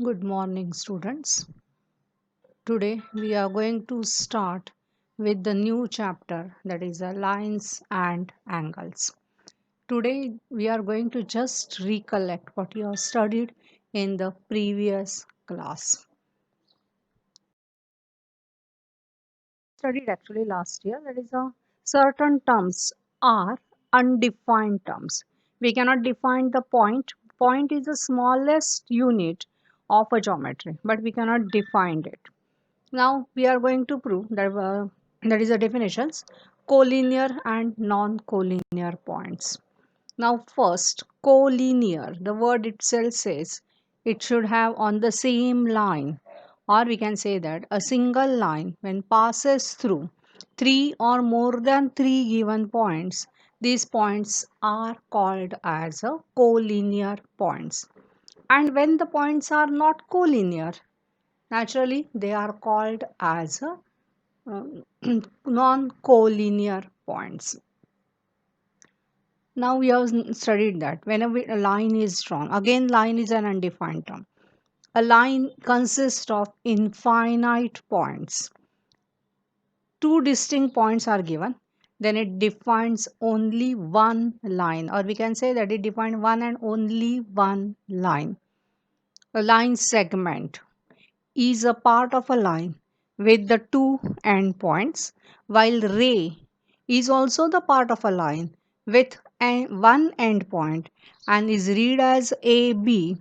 Good morning, students. Today we are going to start with the new chapter, that is lines and angles. Today we are going to just recollect what you have studied in the previous class. Studied actually last year, that is certain terms are undefined terms. We cannot define the point. Point is the smallest unit of a geometry, but we cannot define it. Now we are going to prove that is the definitions collinear and non-collinear points. Now first collinear, the word itself says it should have on the same line, or we can say that a single line when passes through three or more than three given points, these points are called as a collinear points. And when the points are not collinear, naturally, they are called as non-collinear points. Now we have studied that whenever a line is drawn, again line is an undefined term. A line consists of infinite points. Two distinct points are given, then it defines only one line, or we can say that it defines one and only one line. A line segment is a part of a line with the two endpoints, while ray is also the part of a line with one endpoint and is read as AB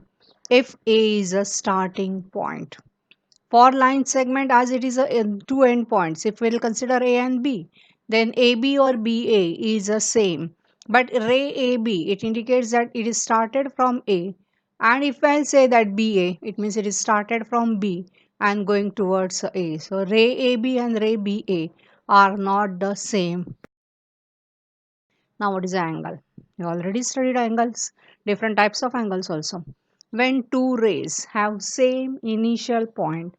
if A is a starting point. For line segment, as it is two endpoints, if we'll consider A and B, then AB or BA is the same. But ray AB, it indicates that it is started from A. And if I'll say that BA, it means it is started from B and going towards A. So ray AB and ray BA are not the same. Now what is the angle? You already studied angles, different types of angles also. When two rays have same initial point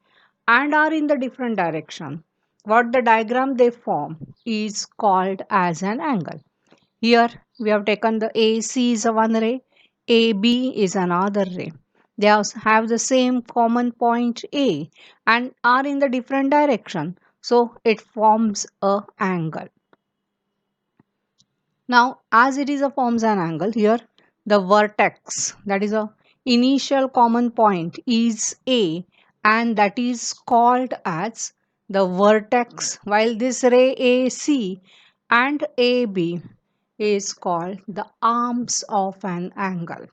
and are in the different direction, what the diagram they form is called as an angle. Here we have taken the AC is a one ray, AB is another ray. They have the same common point A and are in the different direction. So it forms a angle. Now, as it is a forms an angle, here the vertex, that is a initial common point, is A, and that is called as the vertex, while this ray AC and AB is called the arms of an angle.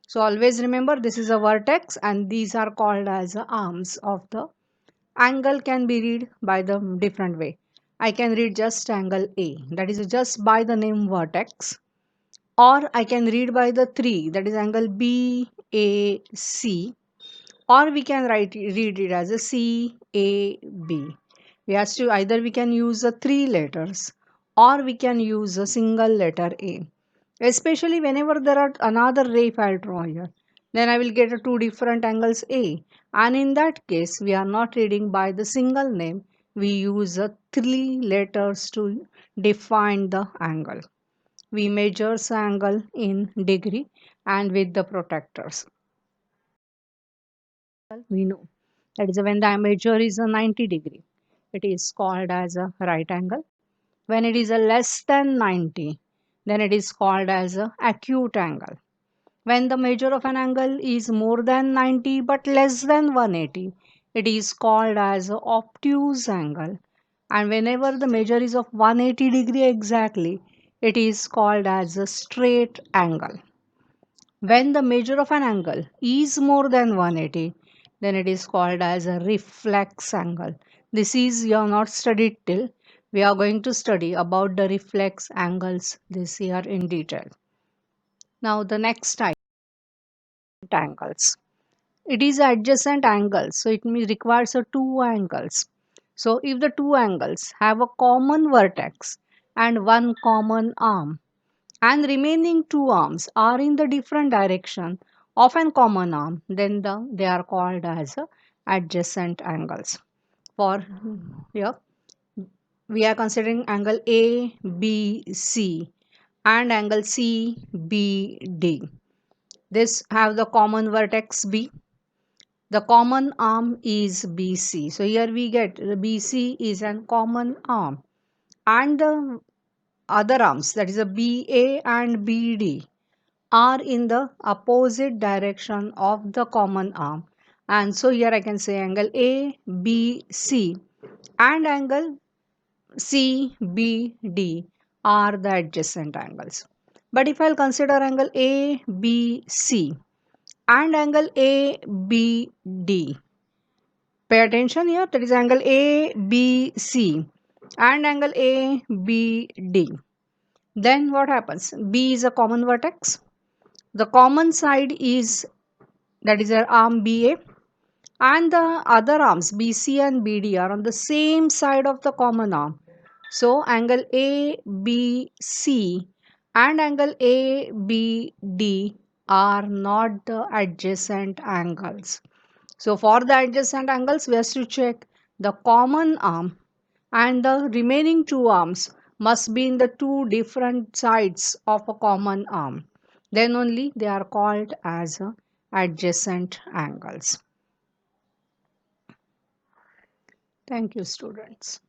So always remember, this is a vertex and these are called as the arms of the angle. Can be read by the different way. I can read just angle A, that is just by the name vertex, or I can read by the 3, that is angle BAC, or we can read it as a CAB. We have to either we can use the three letters or we can use a single letter A. Especially whenever there are another ray if I draw here, then I will get a two different angles A. And in that case, we are not reading by the single name. We use the three letters to define the angle. We measure the angle in degree and with the protectors. We know that is when the measure is a 90 degree, it is called as a right angle. When it is a less than 90, then it is called as a acute angle. When the measure of an angle is more than 90 but less than 180, it is called as a obtuse angle. And whenever the measure is of 180 degree exactly, it is called as a straight angle. When the measure of an angle is more than 180, then it is called as a reflex angle. This is you have not studied till. We are going to study about the reflex angles this year in detail. Now the next type, angles. It is adjacent angles, so it requires a two angles. So if the two angles have a common vertex and one common arm, and remaining two arms are in the different direction of an common arm, then they are called as adjacent angles. For here, we are considering angle ABC and angle CBD. This have the common vertex B. The common arm is BC. So here we get BC is a common arm, and the other arms, that is a BA and BD, are in the opposite direction of the common arm. And so here I can say angle ABC and angle CBD are the adjacent angles. But if I'll consider angle ABC and angle ABD, pay attention here, that is angle ABC and angle ABD. Then what happens? B is a common vertex. The common side is, that is our arm BA, and the other arms BC and BD are on the same side of the common arm. So angle ABC and angle ABD are not the adjacent angles. So for the adjacent angles, we have to check the common arm and the remaining two arms must be in the two different sides of a common arm. Then only they are called as adjacent angles. Thank you, students.